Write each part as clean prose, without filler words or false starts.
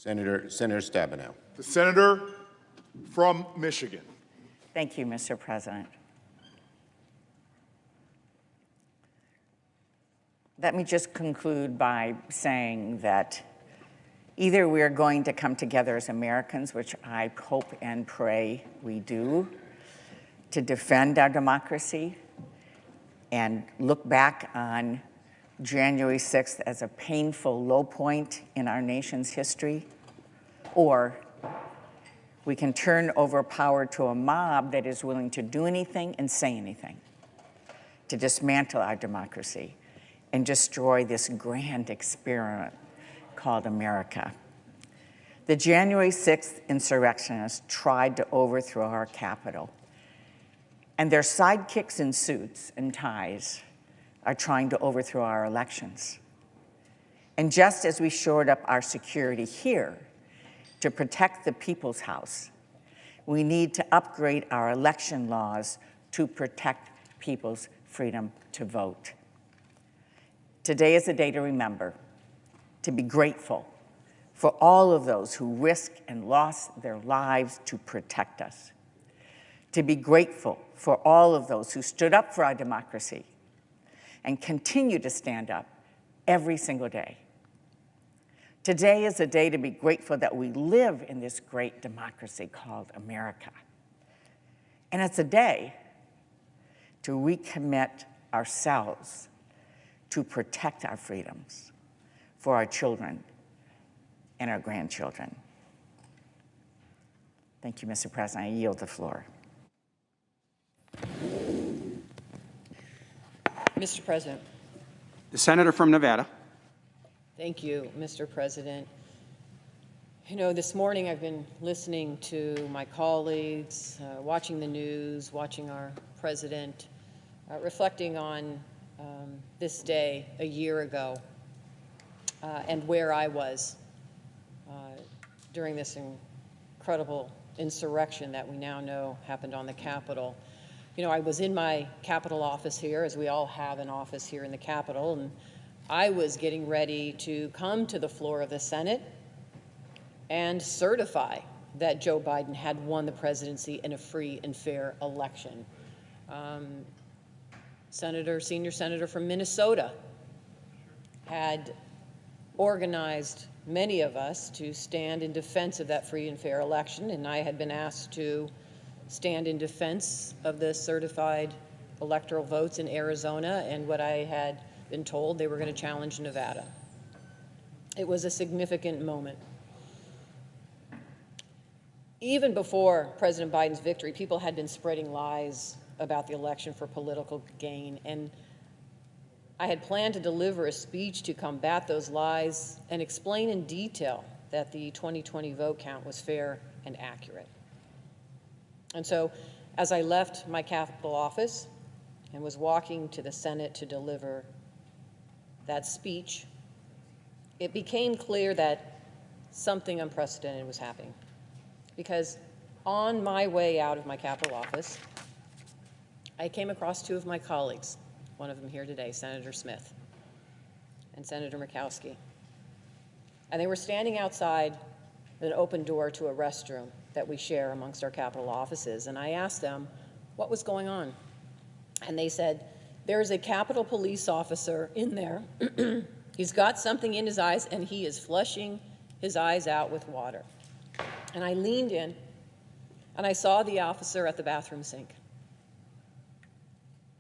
Senator Stabenow. The senator from Michigan. Thank you, Mr. President. Let me just conclude by saying that either we are going to come together as Americans, which I hope and pray we do, to defend our democracy and look back on January 6th as a painful low point in our nation's history, or we can turn over power to a mob that is willing to do anything and say anything to dismantle our democracy and destroy this grand experiment called America. The January 6th insurrectionists tried to overthrow our Capitol, and their sidekicks in suits and ties are trying to overthrow our elections. And just as we shored up our security here to protect the People's House, we need to upgrade our election laws to protect people's freedom to vote. Today is a day to remember, to be grateful for all of those who risked and lost their lives to protect us, to be grateful for all of those who stood up for our democracy and continue to stand up every single day. Today is a day to be grateful that we live in this great democracy called America. And it's a day to recommit ourselves to protect our freedoms for our children and our grandchildren. Thank you, Mr. President. I yield the floor. Mr. President. The senator from Nevada. Thank you, Mr. President. You know, this morning I've been listening to my colleagues, watching the news, watching our president, reflecting on this day a year ago and where I was during this incredible insurrection that we now know happened on the Capitol. You know, I was in my Capitol office here, as we all have an office here in the Capitol, and I was getting ready to come to the floor of the Senate and certify that Joe Biden had won the presidency in a free and fair election. Senior senator from Minnesota had organized many of us to stand in defense of that free and fair election, and I had been asked to stand in defense of the certified electoral votes in Arizona, and what I had been told they were going to challenge Nevada. It was a significant moment. Even before President Biden's victory, people had been spreading lies about the election for political gain, and I had planned to deliver a speech to combat those lies and explain in detail that the 2020 vote count was fair and accurate. And so, as I left my Capitol office and was walking to the Senate to deliver that speech, it became clear that something unprecedented was happening. Because on my way out of my Capitol office, I came across two of my colleagues, one of them here today, Senator Smith and Senator Murkowski. And they were standing outside an open door to a restroom that we share amongst our Capitol offices. And I asked them what was going on. And they said, there's a Capitol police officer in there. He's got something in his eyes, and he is flushing his eyes out with water. And I leaned in, and I saw the officer at the bathroom sink.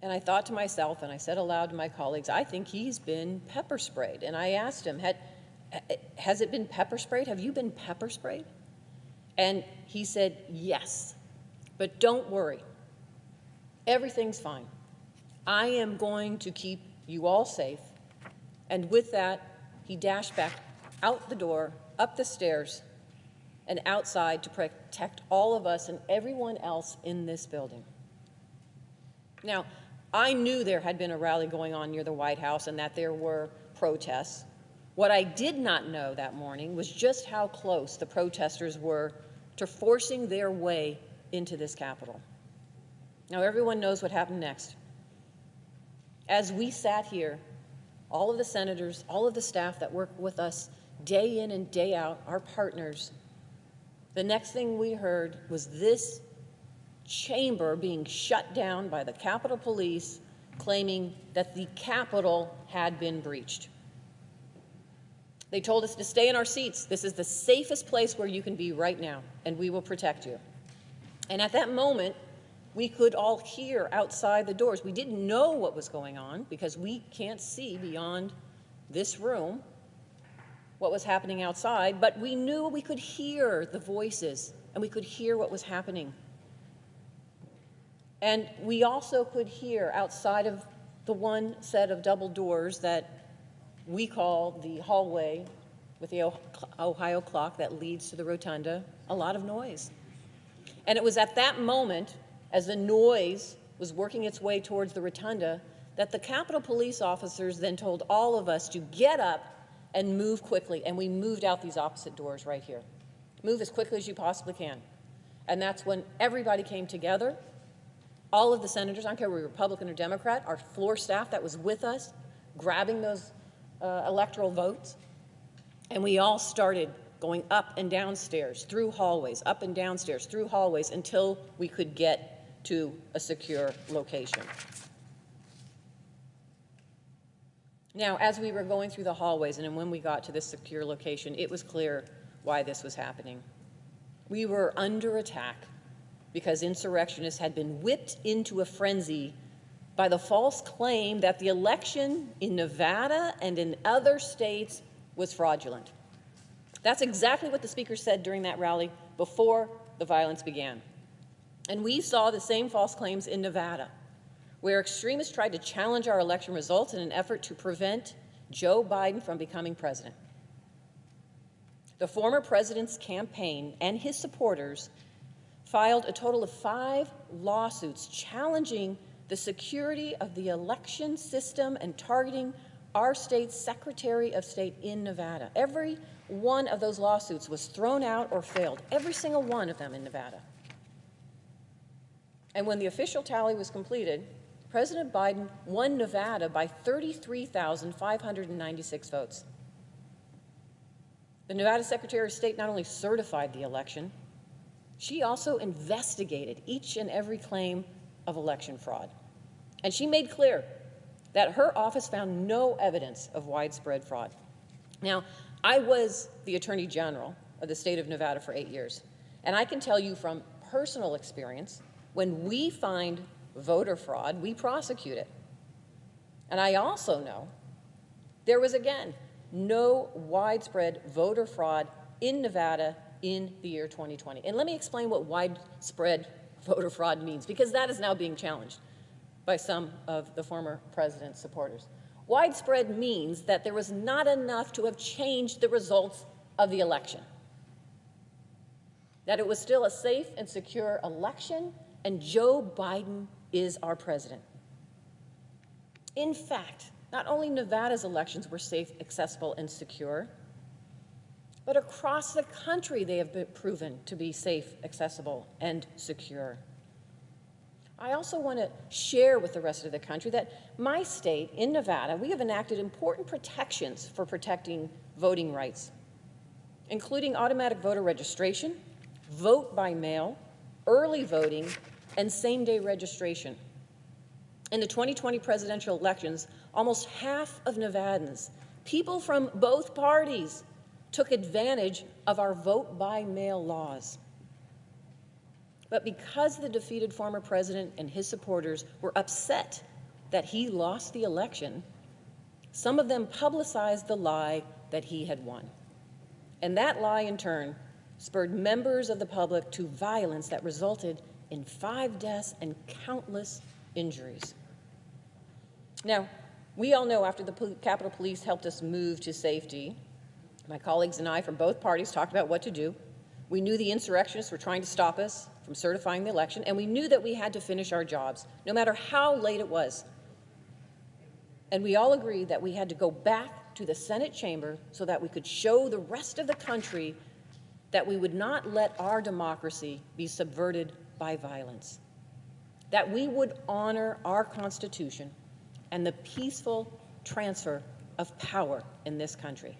And I thought to myself, and I said aloud to my colleagues, I think he's been pepper sprayed. And I asked him, has it been pepper sprayed? Have you been pepper sprayed? And he said, yes, but don't worry. Everything's fine. I am going to keep you all safe. And with that, he dashed back out the door, up the stairs, and outside to protect all of us and everyone else in this building. Now, I knew there had been a rally going on near the White House and that there were protests. What I did not know that morning was just how close the protesters were to forcing their way into this Capitol. Now, everyone knows what happened next. As we sat here, all of the senators, all of the staff that work with us day in and day out, our partners, the next thing we heard was this chamber being shut down by the Capitol Police, claiming that the Capitol had been breached. They told us to stay in our seats. This is the safest place where you can be right now, and we will protect you. And at that moment, we could all hear outside the doors. We didn't know what was going on because we can't see beyond this room what was happening outside, but we knew we could hear the voices and we could hear what was happening. And we also could hear outside of the one set of double doors that we call the hallway with the Ohio clock that leads to the rotunda, a lot of noise. And it was at that moment, as the noise was working its way towards the rotunda, that the Capitol Police officers then told all of us to get up and move quickly. And we moved out these opposite doors right here. Move as quickly as you possibly can. And that's when everybody came together. All of the senators, I don't care if we were Republican or Democrat, our floor staff that was with us, grabbing those electoral votes. And we all started going up and downstairs, through hallways, up and downstairs, through hallways, until we could get to a secure location. Now, as we were going through the hallways and when we got to this secure location, it was clear why this was happening. We were under attack because insurrectionists had been whipped into a frenzy by the false claim that the election in Nevada and in other states was fraudulent. That's exactly what the speaker said during that rally before the violence began. And we saw the same false claims in Nevada, where extremists tried to challenge our election results in an effort to prevent Joe Biden from becoming president. The former president's campaign and his supporters filed a total of 5 lawsuits challenging the security of the election system and targeting our state's Secretary of State in Nevada. Every one of those lawsuits was thrown out or failed, every single one of them in Nevada. And when the official tally was completed, President Biden won Nevada by 33,596 votes. The Nevada Secretary of State not only certified the election, she also investigated each and every claim of election fraud. And she made clear that her office found no evidence of widespread fraud. Now, I was the Attorney General of the state of Nevada for 8 years, and I can tell you from personal experience, when we find voter fraud, we prosecute it. And I also know there was, again, no widespread voter fraud in Nevada in the year 2020. And let me explain what widespread voter fraud means, because that is now being challenged by some of the former president's supporters. Widespread means that there was not enough to have changed the results of the election, that it was still a safe and secure election, and Joe Biden is our president. In fact, not only Nevada's elections were safe, accessible, and secure, but across the country they have been proven to be safe, accessible, and secure. I also want to share with the rest of the country that my state, in Nevada, we have enacted important protections for protecting voting rights, including automatic voter registration, vote by mail, early voting, and same-day registration. In the 2020 presidential elections, almost half of Nevadans, people from both parties, took advantage of our vote-by-mail laws. But because the defeated former president and his supporters were upset that he lost the election, some of them publicized the lie that he had won. And that lie, in turn, spurred members of the public to violence that resulted in 5 deaths and countless injuries. Now, we all know after the Capitol Police helped us move to safety, my colleagues and I from both parties talked about what to do. We knew the insurrectionists were trying to stop us from certifying the election, and we knew that we had to finish our jobs, no matter how late it was. And we all agreed that we had to go back to the Senate chamber so that we could show the rest of the country that we would not let our democracy be subverted by violence, that we would honor our Constitution and the peaceful transfer of power in this country.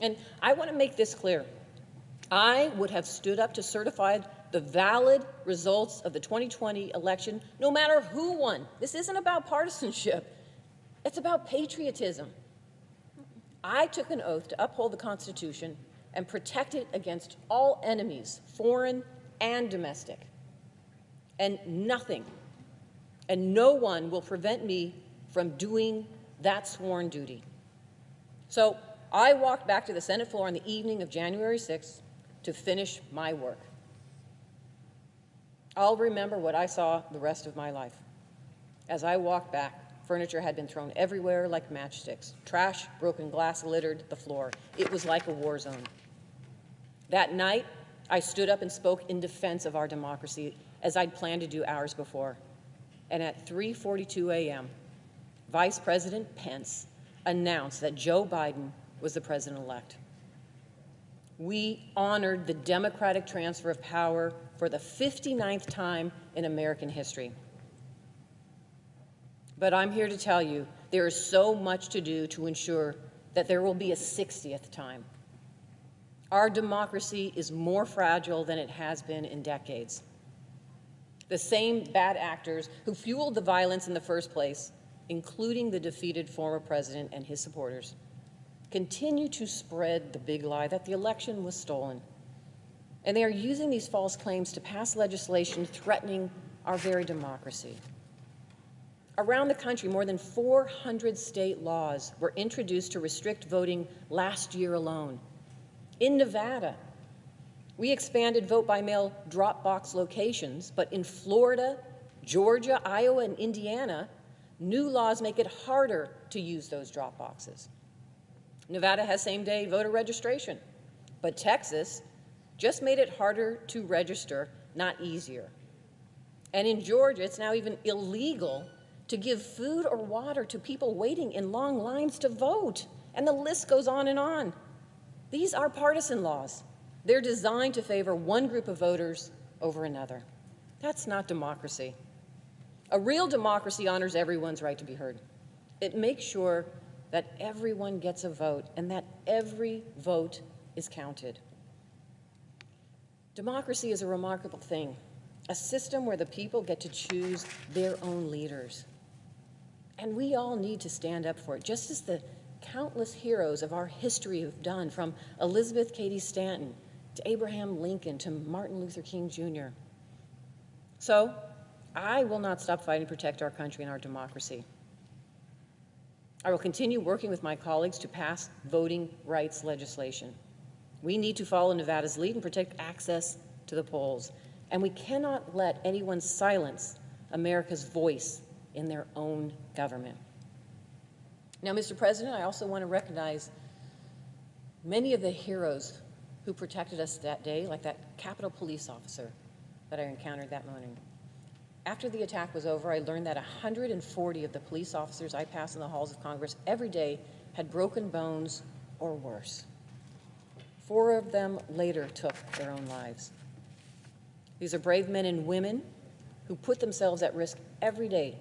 And I want to make this clear. I would have stood up to certify the valid results of the 2020 election, no matter who won. This isn't about partisanship. It's about patriotism. I took an oath to uphold the Constitution and protect it against all enemies, foreign and domestic. And nothing and no one will prevent me from doing that sworn duty. So I walked back to the Senate floor on the evening of January 6th to finish my work. I'll remember what I saw the rest of my life. As I walked back, furniture had been thrown everywhere like matchsticks. Trash, broken glass littered the floor. It was like a war zone. That night, I stood up and spoke in defense of our democracy, as I'd planned to do hours before. And at 3:42 a.m., Vice President Pence announced that Joe Biden was the president-elect. We honored the democratic transfer of power for the 59th time in American history. But I'm here to tell you, there is so much to do to ensure that there will be a 60th time. Our democracy is more fragile than it has been in decades. The same bad actors who fueled the violence in the first place, including the defeated former president and his supporters, continue to spread the big lie that the election was stolen. And they are using these false claims to pass legislation threatening our very democracy. Around the country, more than 400 state laws were introduced to restrict voting last year alone. In Nevada, we expanded vote-by-mail drop box locations, but in Florida, Georgia, Iowa, and Indiana, new laws make it harder to use those drop boxes. Nevada has same-day voter registration, but Texas just made it harder to register, not easier. And in Georgia, it's now even illegal to give food or water to people waiting in long lines to vote. And the list goes on and on. These are partisan laws. They're designed to favor one group of voters over another. That's not democracy. A real democracy honors everyone's right to be heard. It makes sure that everyone gets a vote and that every vote is counted. Democracy is a remarkable thing, a system where the people get to choose their own leaders. And we all need to stand up for it, just as the countless heroes of our history have done, from Elizabeth Cady Stanton to Abraham Lincoln to Martin Luther King Jr. So I will not stop fighting to protect our country and our democracy. I will continue working with my colleagues to pass voting rights legislation. We need to follow Nevada's lead and protect access to the polls. And we cannot let anyone silence America's voice in their own government. Now, Mr. President, I also want to recognize many of the heroes who protected us that day, like that Capitol police officer that I encountered that morning. After the attack was over, I learned that 140 of the police officers I passed in the halls of Congress every day had broken bones or worse. 4 of them later took their own lives. These are brave men and women who put themselves at risk every day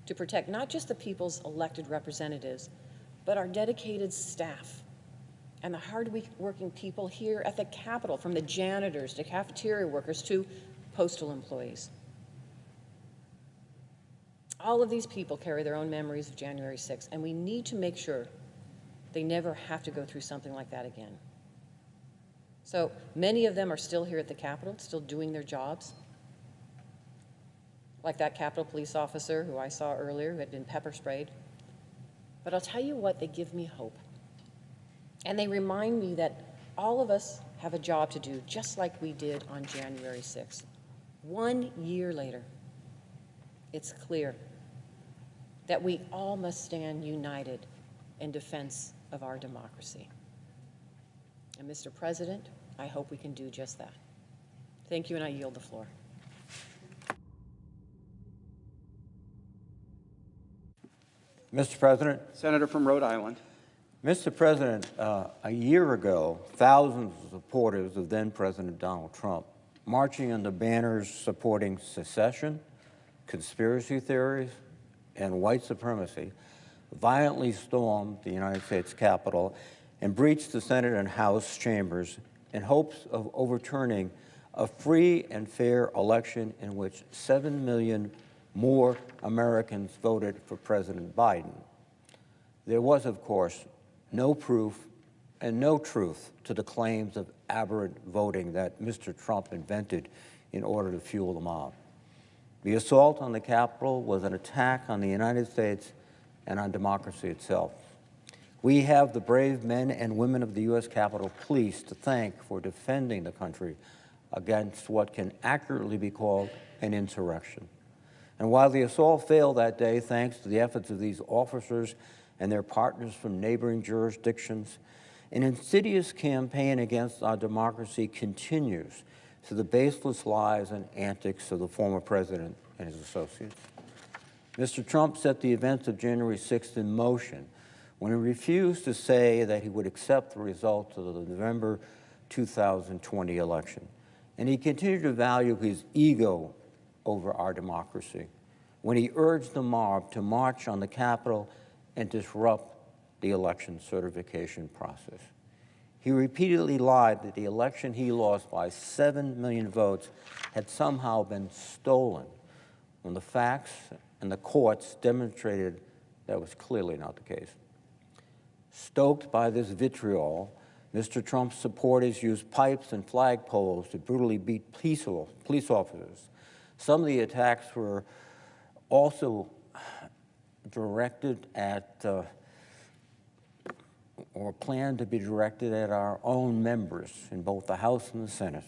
to protect not just the people's elected representatives, but our dedicated staff and the hard-working people here at the Capitol, from the janitors to cafeteria workers to postal employees. All of these people carry their own memories of January 6th, and we need to make sure they never have to go through something like that again. So many of them are still here at the Capitol, still doing their jobs, like that Capitol police officer who I saw earlier who had been pepper sprayed. But I'll tell you what, they give me hope. And they remind me that all of us have a job to do, just like we did on January 6th. 1 year later, it's clear that we all must stand united in defense of our democracy. And Mr. President, I hope we can do just that. Thank you, and I yield the floor. Mr. President, Senator from Rhode Island. Mr. President, a year ago, thousands of supporters of then-President Donald Trump, marching under banners supporting secession, conspiracy theories, and white supremacy, violently stormed the United States Capitol and breached the Senate and House chambers in hopes of overturning a free and fair election in which 7 million more Americans voted for President Biden. There was, of course, no proof and no truth to the claims of aberrant voting that Mr. Trump invented in order to fuel the mob. The assault on the Capitol was an attack on the United States and on democracy itself. We have the brave men and women of the U.S. Capitol Police to thank for defending the country against what can accurately be called an insurrection. And while the assault failed that day, thanks to the efforts of these officers and their partners from neighboring jurisdictions, an insidious campaign against our democracy continues through the baseless lies and antics of the former president and his associates. Mr. Trump set the events of January 6th in motion when he refused to say that he would accept the results of the November 2020 election. And he continued to value his ego over our democracy when he urged the mob to march on the Capitol and disrupt the election certification process. He repeatedly lied that the election he lost by 7 million votes had somehow been stolen, when the facts and the courts demonstrated that was clearly not the case. Stoked by this vitriol, Mr. Trump's supporters used pipes and flagpoles to brutally beat police officers. Some of the attacks were also directed at or planned to be directed at our own members in both the House and the Senate.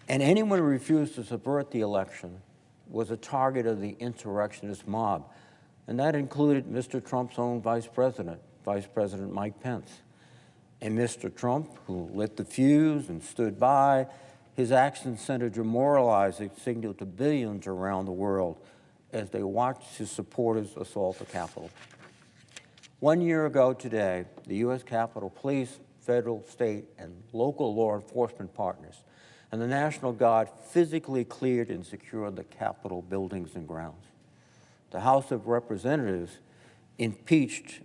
And anyone who refused to subvert the election was a target of the insurrectionist mob, and that included Mr. Trump's own Vice President Mike Pence. And Mr. Trump, who lit the fuse and stood by, his actions sent a demoralizing signal to billions around the world as they watched his supporters assault the Capitol. 1 year ago today, the U.S. Capitol Police, federal, state, and local law enforcement partners, and the National Guard physically cleared and secured the Capitol buildings and grounds. The House of Representatives impeached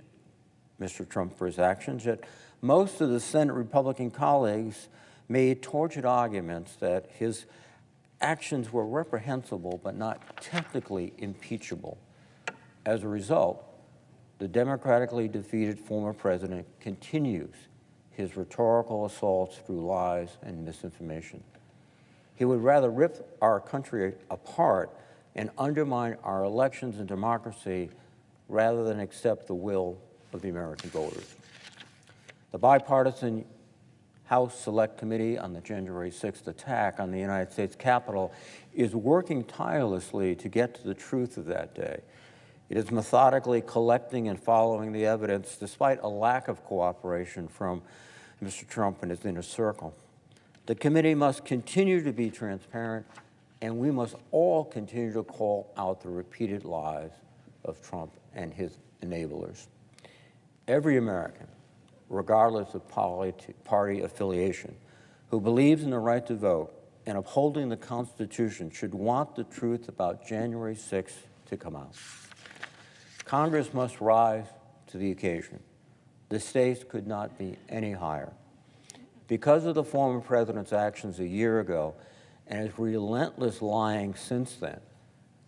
Mr. Trump for his actions, yet most of the Senate Republican colleagues made tortured arguments that his actions were reprehensible but not technically impeachable. As a result, the democratically defeated former president continues his rhetorical assaults through lies and misinformation. He would rather rip our country apart and undermine our elections and democracy rather than accept the will of the American voters. The bipartisan House Select Committee on the January 6th attack on the United States Capitol is working tirelessly to get to the truth of that day. It is methodically collecting and following the evidence despite a lack of cooperation from Mr. Trump and his inner circle. The committee must continue to be transparent, and we must all continue to call out the repeated lies of Trump and his enablers. Every American, regardless of party affiliation, who believes in the right to vote and upholding the Constitution should want the truth about January 6th to come out. Congress must rise to the occasion. The stakes could not be any higher. Because of the former president's actions a year ago and his relentless lying since then,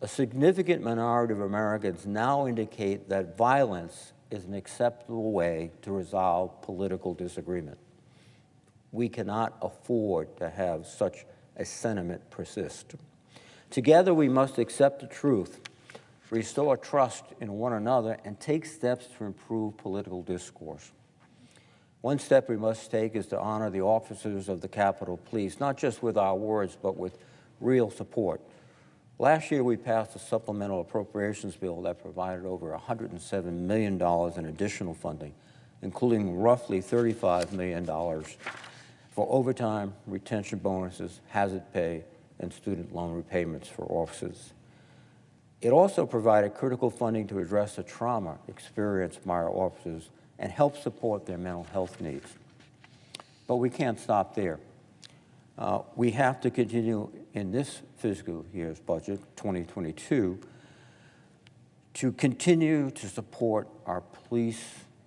a significant minority of Americans now indicate that violence is an acceptable way to resolve political disagreement. We cannot afford to have such a sentiment persist. Together, we must accept the truth, restore trust in one another, and take steps to improve political discourse. One step we must take is to honor the officers of the Capitol Police, not just with our words, but with real support. Last year, we passed a supplemental appropriations bill that provided over $107 million in additional funding, including roughly $35 million for overtime, retention bonuses, hazard pay, and student loan repayments for officers. It also provided critical funding to address the trauma experienced by our officers and help support their mental health needs. But we can't stop there. We have to continue in this fiscal year's budget, 2022, to continue to support our police,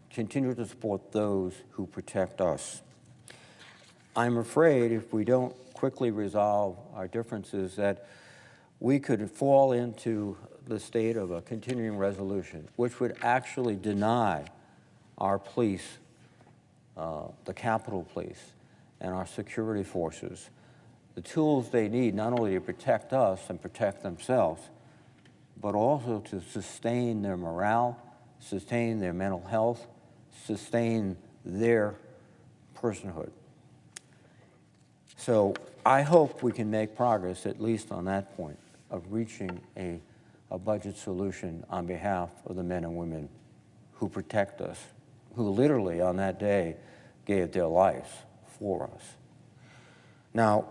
continue to support those who protect us. I'm afraid if we don't quickly resolve our differences that we could fall into the state of a continuing resolution, which would actually deny our police, the Capitol Police, and our security forces the tools they need not only to protect us and protect themselves, but also to sustain their morale, sustain their mental health, sustain their personhood. So I hope we can make progress, at least on that point, of reaching a budget solution on behalf of the men and women who protect us, who literally on that day gave their lives for us. Now,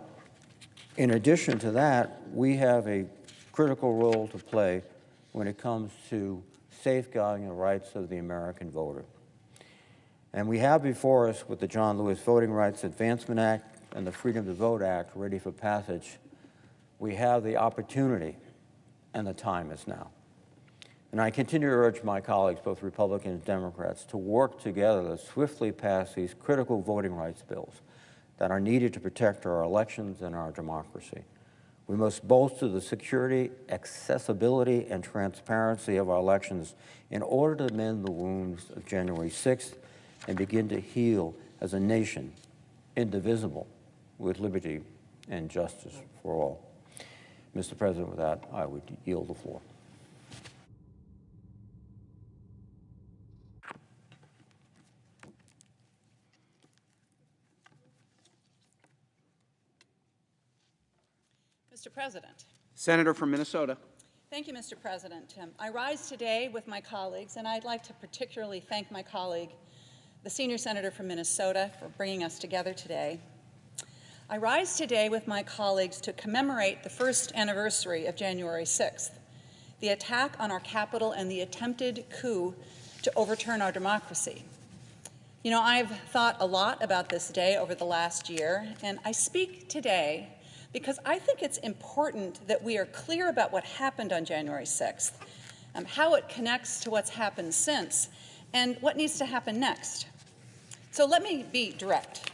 in addition to that, we have a critical role to play when it comes to safeguarding the rights of the American voter. And we have before us, with the John Lewis Voting Rights Advancement Act and the Freedom to Vote Act ready for passage, we have the opportunity, and the time is now. And I continue to urge my colleagues, both Republicans and Democrats, to work together to swiftly pass these critical voting rights bills that are needed to protect our elections and our democracy. We must bolster the security, accessibility, and transparency of our elections in order to mend the wounds of January 6th and begin to heal as a nation, indivisible, with liberty and justice for all. Mr. President, with that, I would yield the floor. Mr. President. Senator from Minnesota. Thank you, Mr. President. I rise today with my colleagues, and I'd like to particularly thank my colleague, the senior senator from Minnesota, for bringing us together today. I rise today with my colleagues to commemorate the first anniversary of January 6th, the attack on our Capitol and the attempted coup to overturn our democracy. You know, I've thought a lot about this day over the last year, and I speak today because I think it's important that we are clear about what happened on January 6th, how it connects to what's happened since, and what needs to happen next. So let me be direct.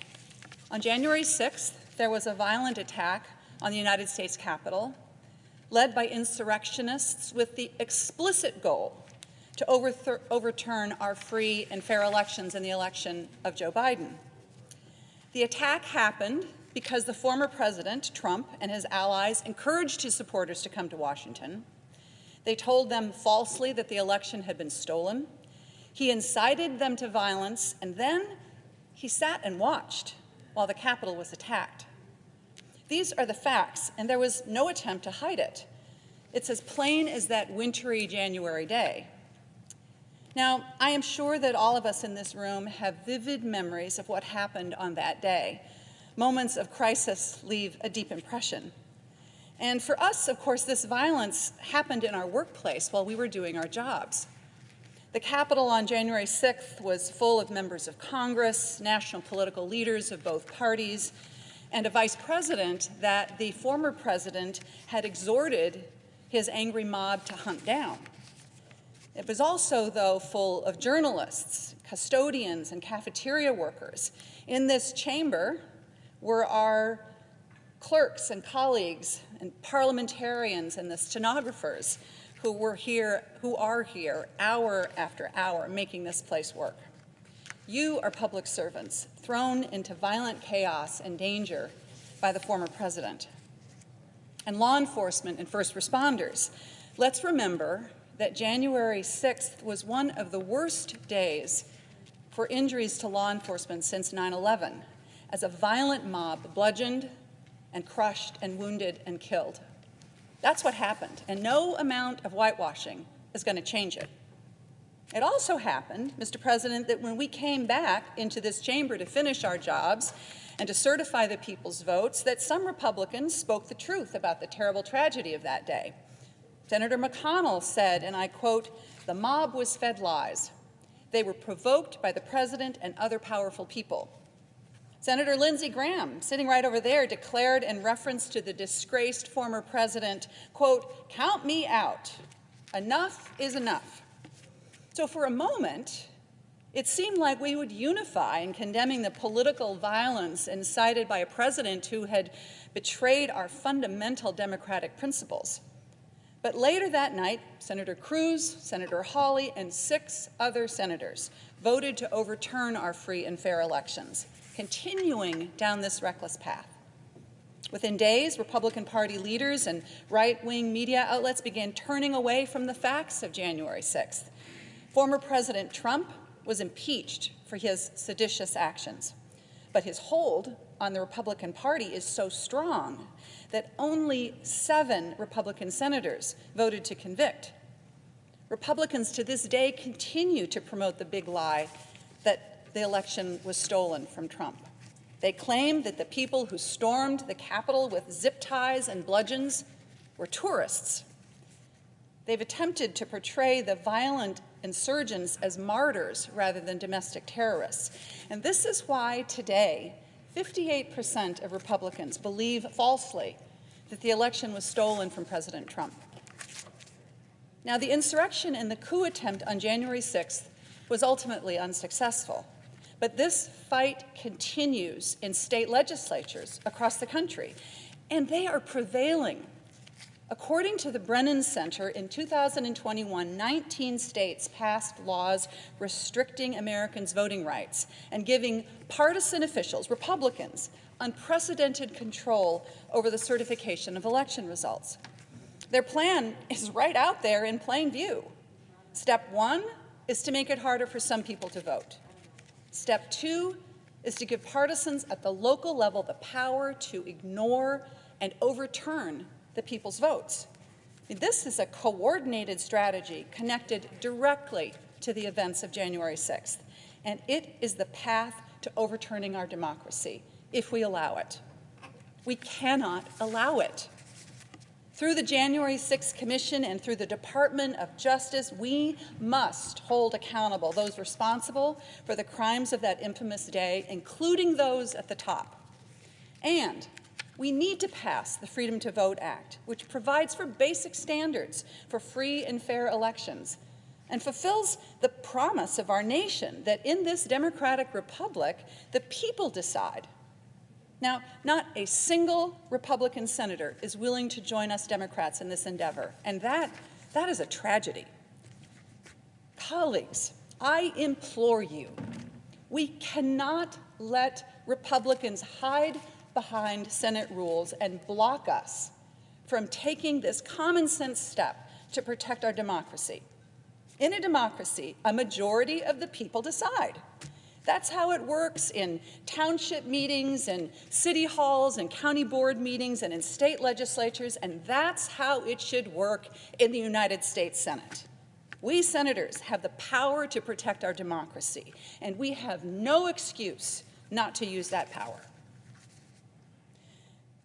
On January 6th, there was a violent attack on the United States Capitol, led by insurrectionists with the explicit goal to overturn our free and fair elections and the election of Joe Biden. The attack happened because the former president, Trump, and his allies encouraged his supporters to come to Washington. They told them falsely that the election had been stolen. He incited them to violence, and then he sat and watched while the Capitol was attacked. These are the facts, and there was no attempt to hide it. It's as plain as that wintry January day. Now, I am sure that all of us in this room have vivid memories of what happened on that day. Moments of crisis leave a deep impression. And for us, of course, this violence happened in our workplace while we were doing our jobs. The Capitol on January 6th was full of members of Congress, national political leaders of both parties, and a vice president that the former president had exhorted his angry mob to hunt down. It was also, though, full of journalists, custodians, and cafeteria workers. In this chamber were our clerks and colleagues and parliamentarians and the stenographers who are here hour after hour making this place work. You are public servants thrown into violent chaos and danger by the former president. And law enforcement and first responders. Let's remember that January 6th was one of the worst days for injuries to law enforcement since 9/11, as a violent mob bludgeoned and crushed and wounded and killed. That's what happened, and no amount of whitewashing is going to change it. It also happened, Mr. President, that when we came back into this chamber to finish our jobs and to certify the people's votes, that some Republicans spoke the truth about the terrible tragedy of that day. Senator McConnell said, and I quote, "The mob was fed lies. They were provoked by the president and other powerful people." Senator Lindsey Graham, sitting right over there, declared in reference to the disgraced former president, quote, "Count me out. Enough is enough." So for a moment, It seemed like we would unify in condemning the political violence incited by a president who had betrayed our fundamental democratic principles. But later that night, Senator Cruz, Senator Hawley, and 6 other senators voted to overturn our free and fair elections, continuing down this reckless path. Within days, Republican Party leaders and right-wing media outlets began turning away from the facts of January 6th. Former President Trump was impeached for his seditious actions, but his hold on the Republican Party is so strong that only 7 Republican senators voted to convict. Republicans to this day continue to promote the big lie that the election was stolen from Trump. They claim that the people who stormed the Capitol with zip ties and bludgeons were tourists. They've attempted to portray the violent insurgents as martyrs rather than domestic terrorists. And this is why today, 58% of Republicans believe falsely that the election was stolen from President Trump. Now, the insurrection and the coup attempt on January 6th was ultimately unsuccessful. But this fight continues in state legislatures across the country, and they are prevailing. According to the Brennan Center, in 2021, 19 states passed laws restricting Americans' voting rights and giving partisan officials, Republicans, unprecedented control over the certification of election results. Their plan is right out there in plain view. Step 1 is to make it harder for some people to vote. Step 2 is to give partisans at the local level the power to ignore and overturn the people's votes. This is a coordinated strategy connected directly to the events of January 6th, and it is the path to overturning our democracy if we allow it. We cannot allow it. Through the January 6th Commission and through the Department of Justice, we must hold accountable those responsible for the crimes of that infamous day, including those at the top. And we need to pass the Freedom to Vote Act, which provides for basic standards for free and fair elections and fulfills the promise of our nation that in this democratic republic, the people decide. Now, not a single Republican senator is willing to join us Democrats in this endeavor, and that is a tragedy. Colleagues, I implore you, we cannot let Republicans hide behind Senate rules and block us from taking this common sense step to protect our democracy. In a democracy, a majority of the people decide. That's how it works in township meetings and city halls and county board meetings and in state legislatures, and that's how it should work in the United States Senate. We senators have the power to protect our democracy, and we have no excuse not to use that power.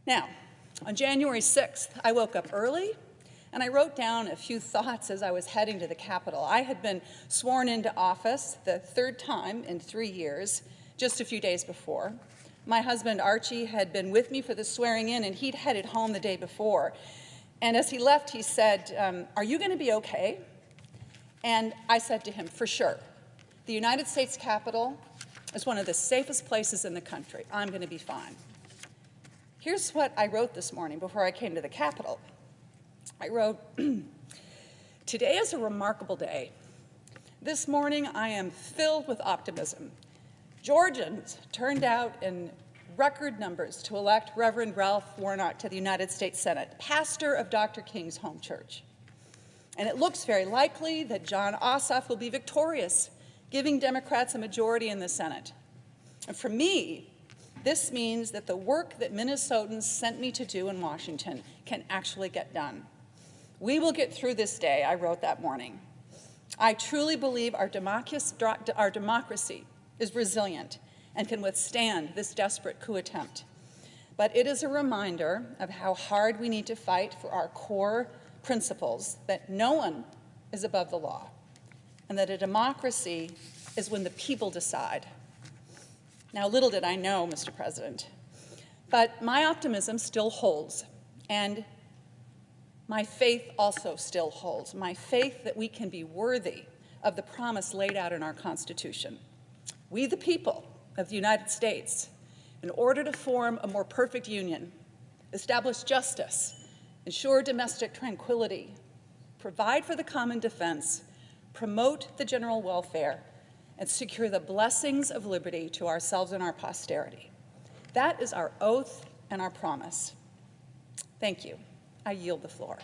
Now, on January 6th, I woke up early and I wrote down a few thoughts as I was heading to the Capitol. I had been sworn into office the 3rd time in 3 years, just a few days before. My husband, Archie, had been with me for the swearing in, and he'd headed home the day before. And as he left, he said, "Are you going to be okay?" And I said to him, "For sure. The United States Capitol is one of the safest places in the country. I'm going to be fine." Here's what I wrote this morning before I came to the Capitol. I wrote, "Today is a remarkable day. This morning I am filled with optimism. Georgians turned out in record numbers to elect Reverend Ralph Warnock to the United States Senate, pastor of Dr. King's home church. And it looks very likely that John Ossoff will be victorious, giving Democrats a majority in the Senate. And for me, this means that the work that Minnesotans sent me to do in Washington can actually get done. We will get through this day," I wrote that morning. "I truly believe our democracy is resilient and can withstand this desperate coup attempt. But it is a reminder of how hard we need to fight for our core principles, that no one is above the law, and that a democracy is when the people decide." Now, little did I know, Mr. President, but my optimism still holds, and my faith also still holds. My faith that we can be worthy of the promise laid out in our Constitution. We, the people of the United States, in order to form a more perfect union, establish justice, ensure domestic tranquility, provide for the common defense, promote the general welfare, and secure the blessings of liberty to ourselves and our posterity. That is our oath and our promise. Thank you. I yield the floor.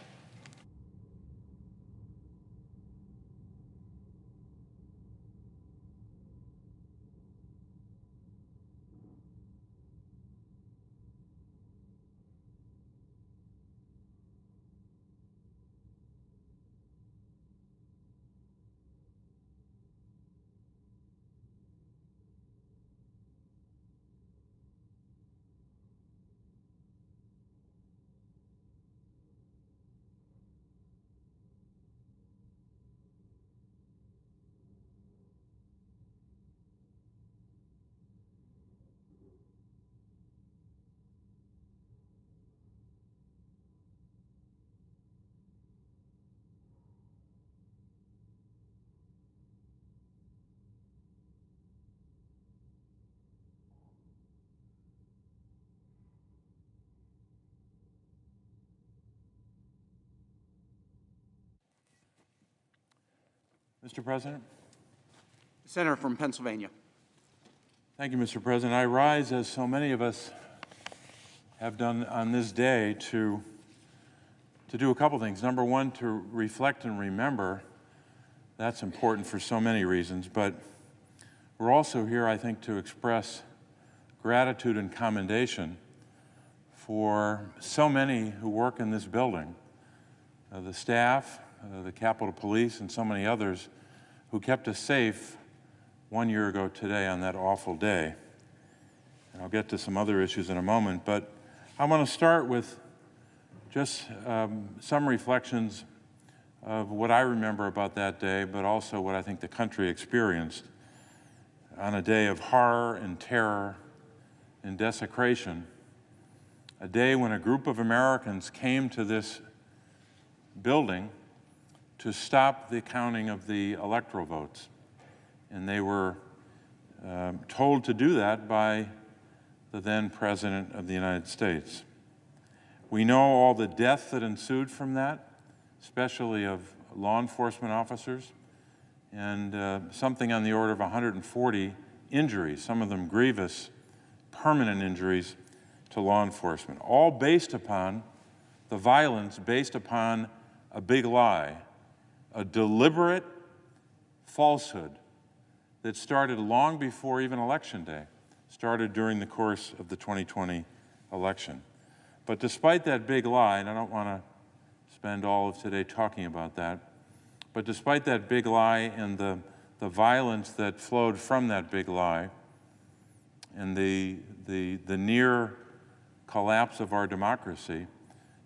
Mr. President. The Senator from Pennsylvania. Thank you, Mr. President. I rise, as so many of us have done on this day, to do a couple things. Number one, to reflect and remember. That's important for so many reasons, but we're also here, I think, to express gratitude and commendation for so many who work in this building, the staff, the Capitol Police, and so many others who kept us safe 1 year ago today on that awful day. And I'll get to some other issues in a moment, but I want to start with just some reflections of what I remember about that day, but also what I think the country experienced on a day of horror and terror and desecration, a day when a group of Americans came to this building to stop the counting of the electoral votes. And they were told to do that by the then President of the United States. We know all the death that ensued from that, especially of law enforcement officers, and something on the order of 140 injuries, some of them grievous, permanent injuries to law enforcement, all based upon the violence, based upon a big lie, a deliberate falsehood that started long before even Election Day, started during the course of the 2020 election. But despite that big lie, and I don't want to spend all of today talking about that, but despite that big lie and the violence that flowed from that big lie and the near collapse of our democracy,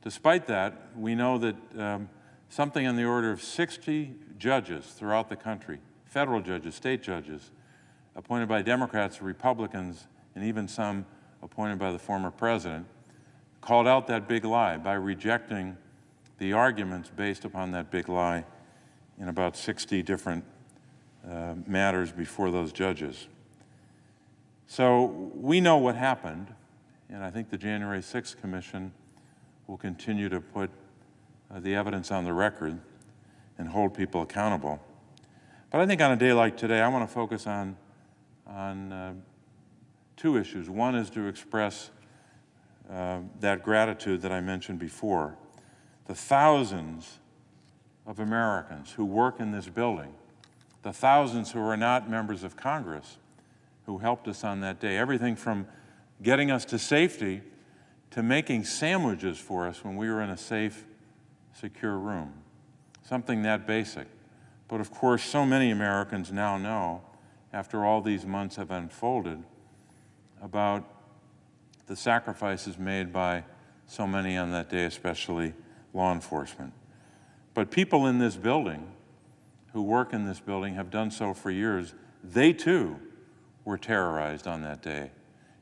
despite that, we know that something on the order of 60 judges throughout the country, federal judges, state judges, appointed by Democrats, Republicans, and even some appointed by the former president, called out that big lie by rejecting the arguments based upon that big lie in about 60 different matters before those judges. So we know what happened, and I think the January 6th Commission will continue to put the evidence on the record and hold people accountable. But I think on a day like today, I want to focus on two issues. One is to express that gratitude that I mentioned before. The thousands of Americans who work in this building, the thousands who are not members of Congress who helped us on that day, everything from getting us to safety to making sandwiches for us when we were in a safe, secure room, something that basic. But of course, so many Americans now know, after all these months have unfolded, about the sacrifices made by so many on that day, especially law enforcement. But people in this building, who work in this building, have done so for years. They too were terrorized on that day.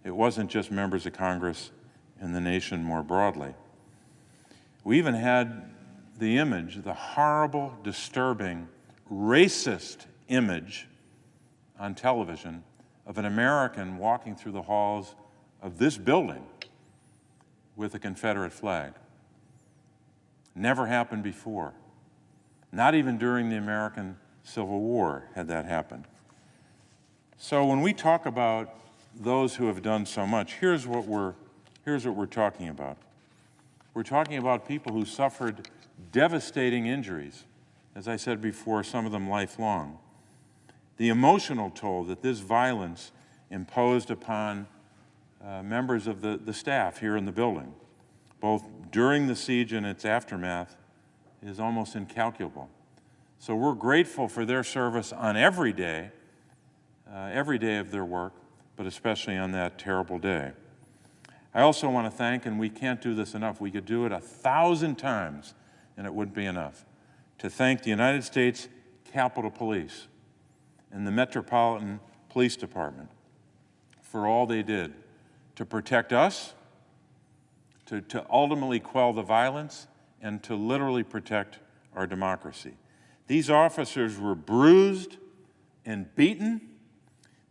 It wasn't just members of Congress and the nation more broadly. We even had the image, the horrible, disturbing racist image on television of an American walking through the halls of this building with a Confederate flag. Never happened before. Not even during the American Civil War had that happened. So when we talk about those who have done so much, here's what we're talking about. We're talking about people who suffered devastating injuries, as I said before, some of them lifelong. The emotional toll that this violence imposed upon members of the staff here in the building, both during the siege and its aftermath, is almost incalculable. So we're grateful for their service on every day of their work, but especially on that terrible day. I also want to thank, and we can't do this enough, we could do it 1,000 times and it wouldn't be enough, to thank the United States Capitol Police and the Metropolitan Police Department for all they did to protect us, to ultimately quell the violence, and to literally protect our democracy. These officers were bruised and beaten.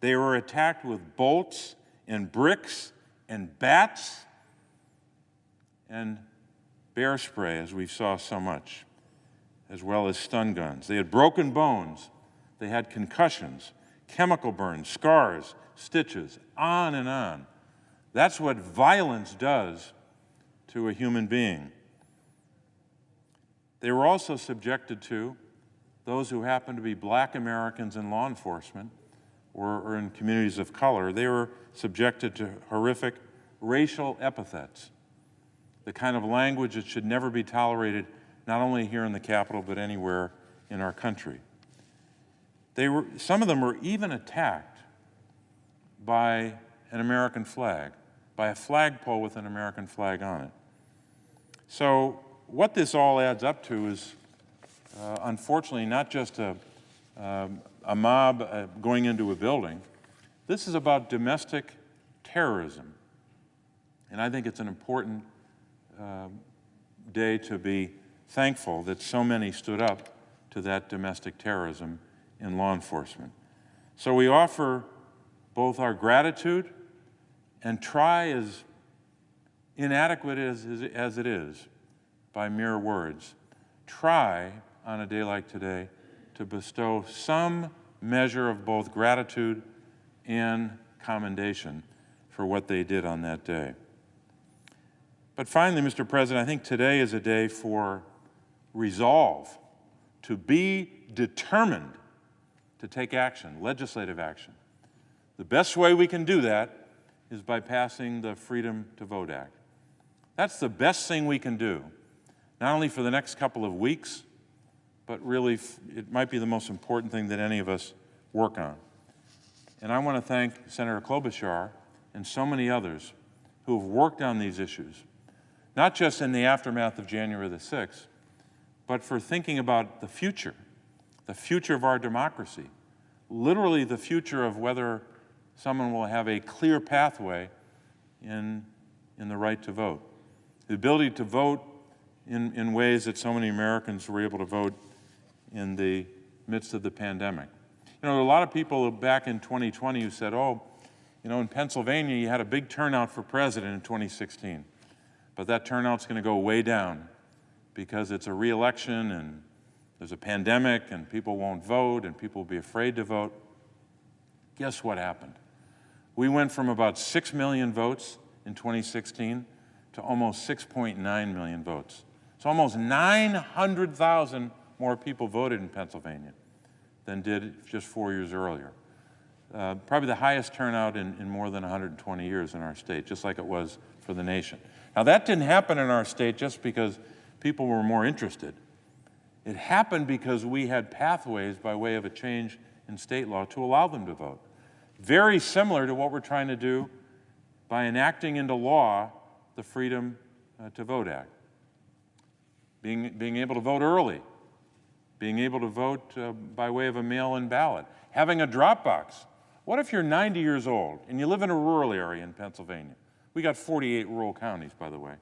They were attacked with bolts and bricks and bats and bear spray, as we saw so much, as well as stun guns. They had broken bones. They had concussions, chemical burns, scars, stitches, on and on. That's what violence does to a human being. They were also subjected to, those who happened to be black Americans in law enforcement or in communities of color, they were subjected to horrific racial epithets, the kind of language that should never be tolerated, not only here in the Capitol, but anywhere in our country. Some of them were even attacked by an American flag, by a flagpole with an American flag on it. So what this all adds up to is, unfortunately, not just a mob going into a building. This is about domestic terrorism. And I think it's an important day to be thankful that so many stood up to that domestic terrorism in law enforcement. So we offer both our gratitude and try, as inadequate as it is by mere words, try on a day like today to bestow some measure of both gratitude and commendation for what they did on that day. But finally, Mr. President, I think today is a day for resolve, to be determined to take action, legislative action. The best way we can do that is by passing the Freedom to Vote Act. That's the best thing we can do, not only for the next couple of weeks, but really it might be the most important thing that any of us work on. And I want to thank Senator Klobuchar and so many others who have worked on these issues, not just in the aftermath of January the 6th, but for thinking about the future of our democracy, literally the future of whether someone will have a clear pathway in the right to vote. The ability to vote in ways that so many Americans were able to vote in the midst of the pandemic. You know, there were a lot of people back in 2020 who said, oh, you know, in Pennsylvania you had a big turnout for president in 2016, but that turnout's going to go way down because it's a re-election and there's a pandemic and people won't vote and people will be afraid to vote. Guess what happened? We went from about 6 million votes in 2016 to almost 6.9 million votes. So almost 900,000 more people voted in Pennsylvania than did just 4 years earlier. Probably the highest turnout in more than 120 years in our state, just like it was for the nation. Now that didn't happen in our state just because people were more interested. It happened because we had pathways by way of a change in state law to allow them to vote. Very similar to what we're trying to do by enacting into law the Freedom to Vote Act. Being able to vote early, being able to vote by way of a mail-in ballot, having a drop box. What if you're 90 years old and you live in a rural area in Pennsylvania? We got 48 rural counties, by the way.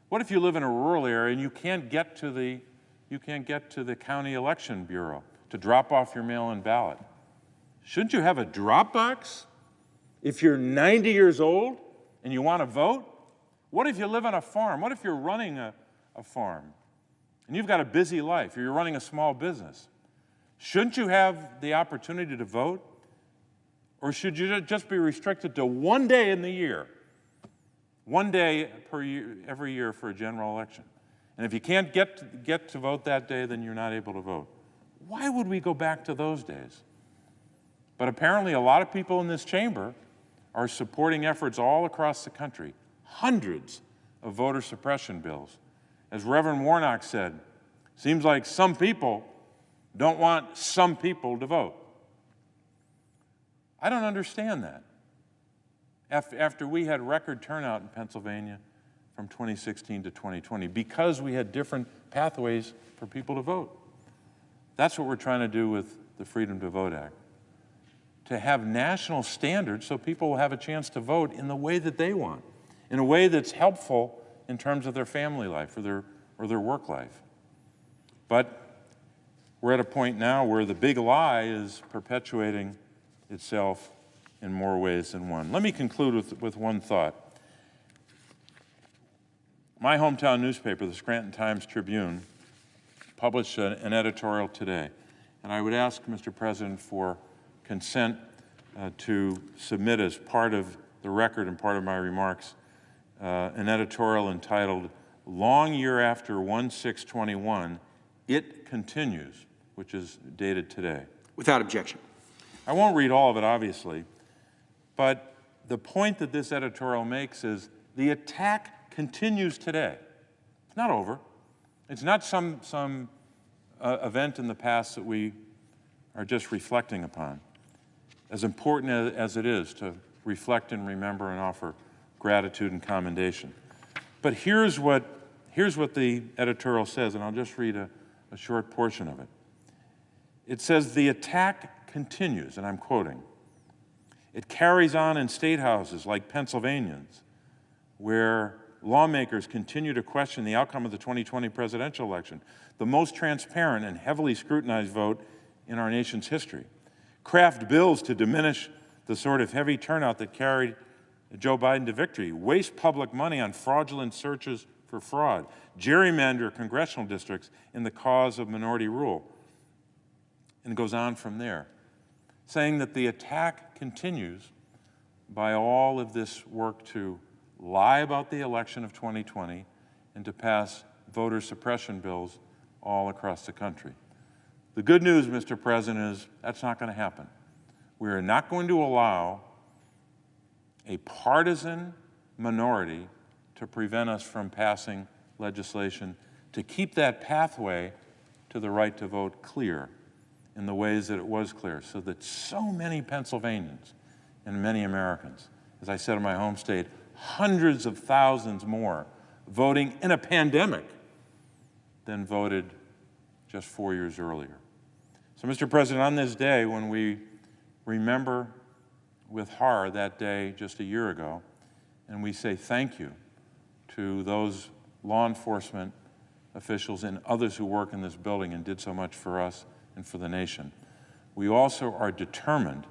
What if you live in a rural area and you can't get to the county election bureau? to drop off your mail-in ballot. Shouldn't you have a drop box if you're 90 years old and you want to vote? What if you live on a farm? What if you're running a farm and you've got a busy life or you're running a small business? Shouldn't you have the opportunity to vote? Or should you just be restricted to one day in the year? One day per year, every year for a general election. And if you can't get to vote that day, then you're not able to vote. Why would we go back to those days? But apparently a lot of people in this chamber are supporting efforts all across the country, hundreds of voter suppression bills. As Reverend Warnock said, seems like some people don't want some people to vote. I don't understand that. After we had record turnout in Pennsylvania from 2016 to 2020, because we had different pathways for people to vote. That's what we're trying to do with the Freedom to Vote Act. To have national standards so people will have a chance to vote in the way that they want, in a way that's helpful in terms of their family life or their work life. But we're at a point now where the big lie is perpetuating itself in more ways than one. Let me conclude with one thought. My hometown newspaper, the Scranton Times-Tribune, published an editorial today, and I would ask, Mr. President, for consent to submit as part of the record and part of my remarks an editorial entitled, "Long Year After 1/6/21, It Continues," which is dated today. Without objection. I won't read all of it, obviously, but the point that this editorial makes is the attack continues today. It's not over. It's not some event in the past that we are just reflecting upon. As important as it is to reflect and remember and offer gratitude and commendation. But here's what the editorial says, and I'll just read a short portion of it. It says, "The attack continues," and I'm quoting. "It carries on in state houses like Pennsylvania's, where lawmakers continue to question the outcome of the 2020 presidential election, the most transparent and heavily scrutinized vote in our nation's history. Craft bills to diminish the sort of heavy turnout that carried Joe Biden to victory, waste public money on fraudulent searches for fraud, gerrymander congressional districts in the cause of minority rule," and it goes on from there, saying that the attack continues by all of this work to lie about the election of 2020 and to pass voter suppression bills all across the country. The good news, Mr. President, is that's not going to happen. We are not going to allow a partisan minority to prevent us from passing legislation to keep that pathway to the right to vote clear in the ways that it was clear, so that so many Pennsylvanians and many Americans, as I said in my home state, hundreds of thousands more voting in a pandemic than voted just 4 years earlier. So, Mr. President, on this day, when we remember with horror that day just a year ago, and we say thank you to those law enforcement officials and others who work in this building and did so much for us and for the nation, we also are determined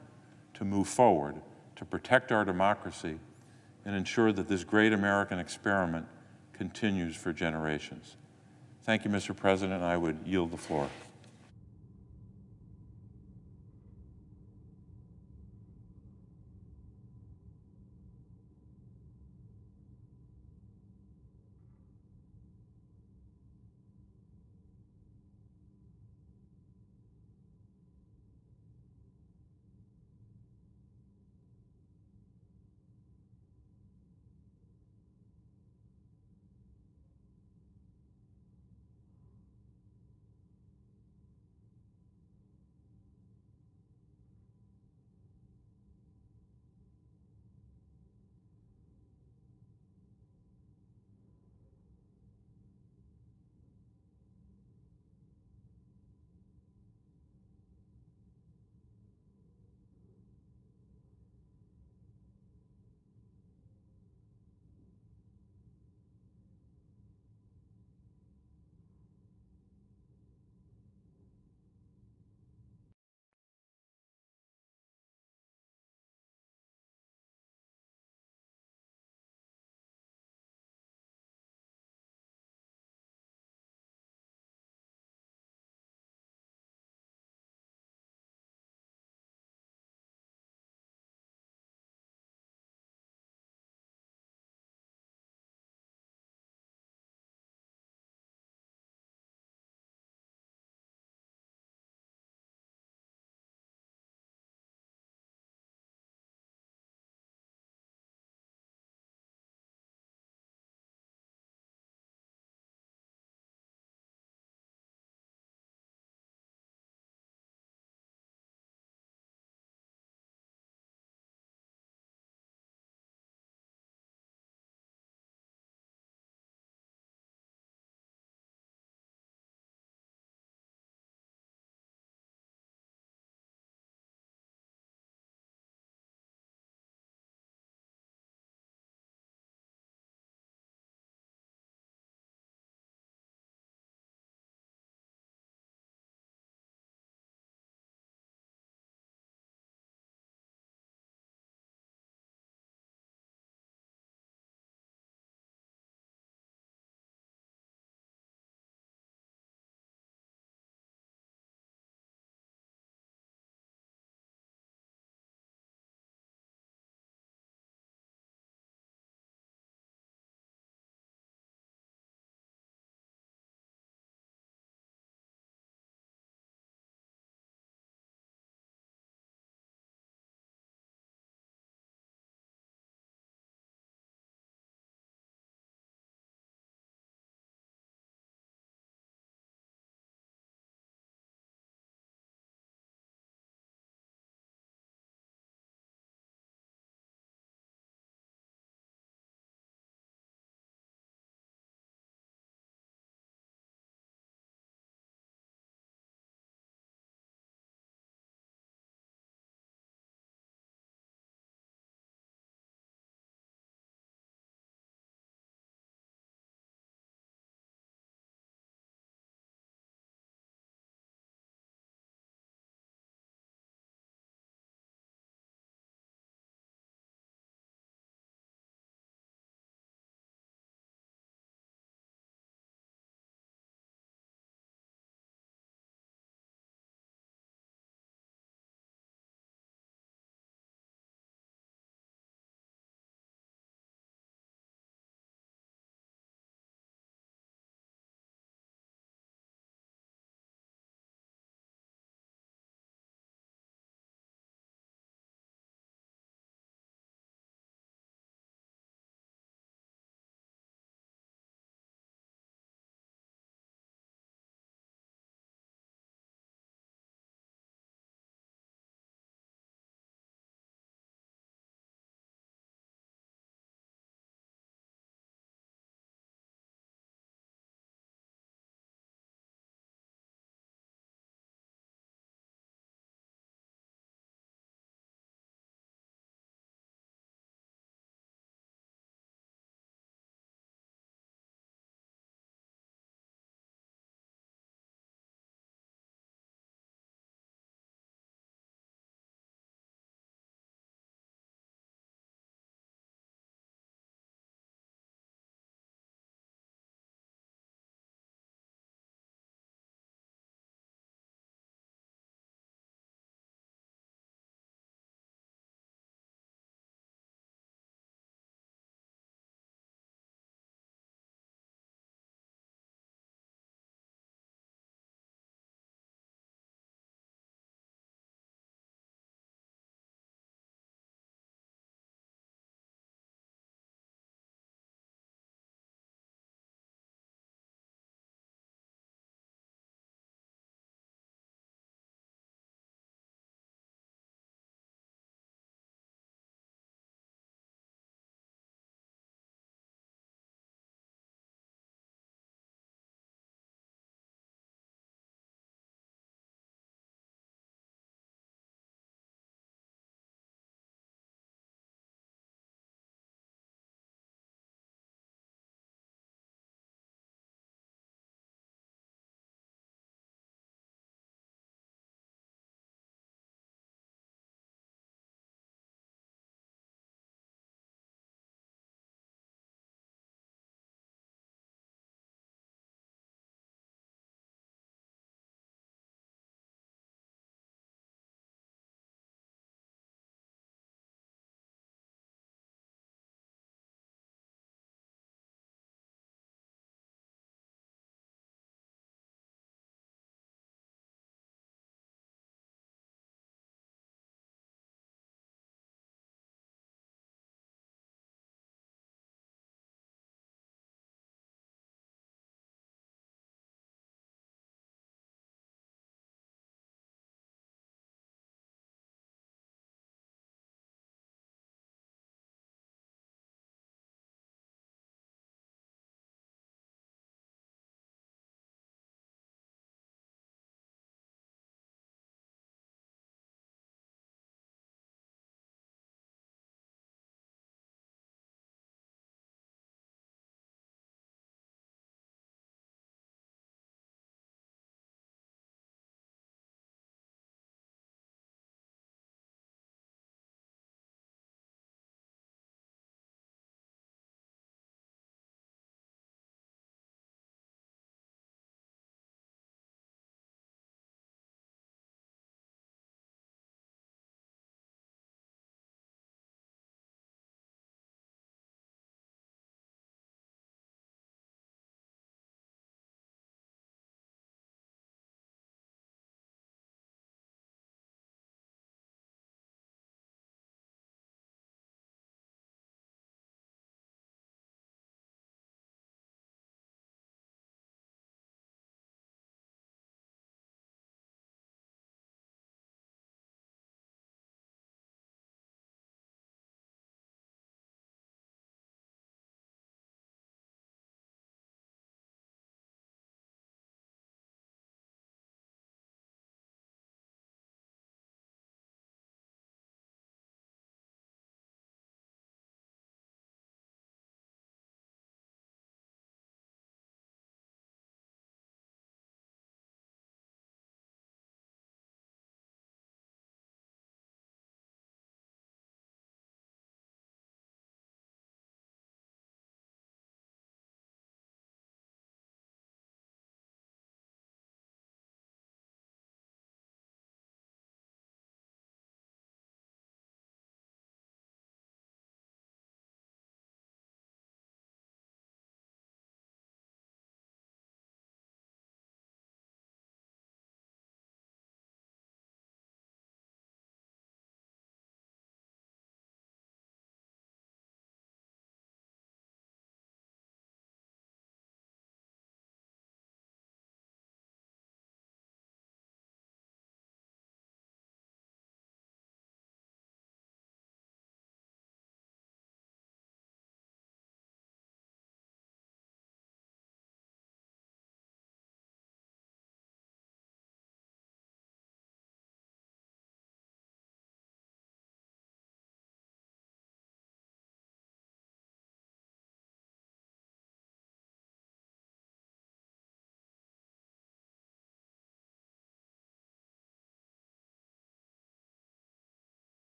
to move forward, to protect our democracy and ensure that this great American experiment continues for generations. Thank you, Mr. President. I would yield the floor.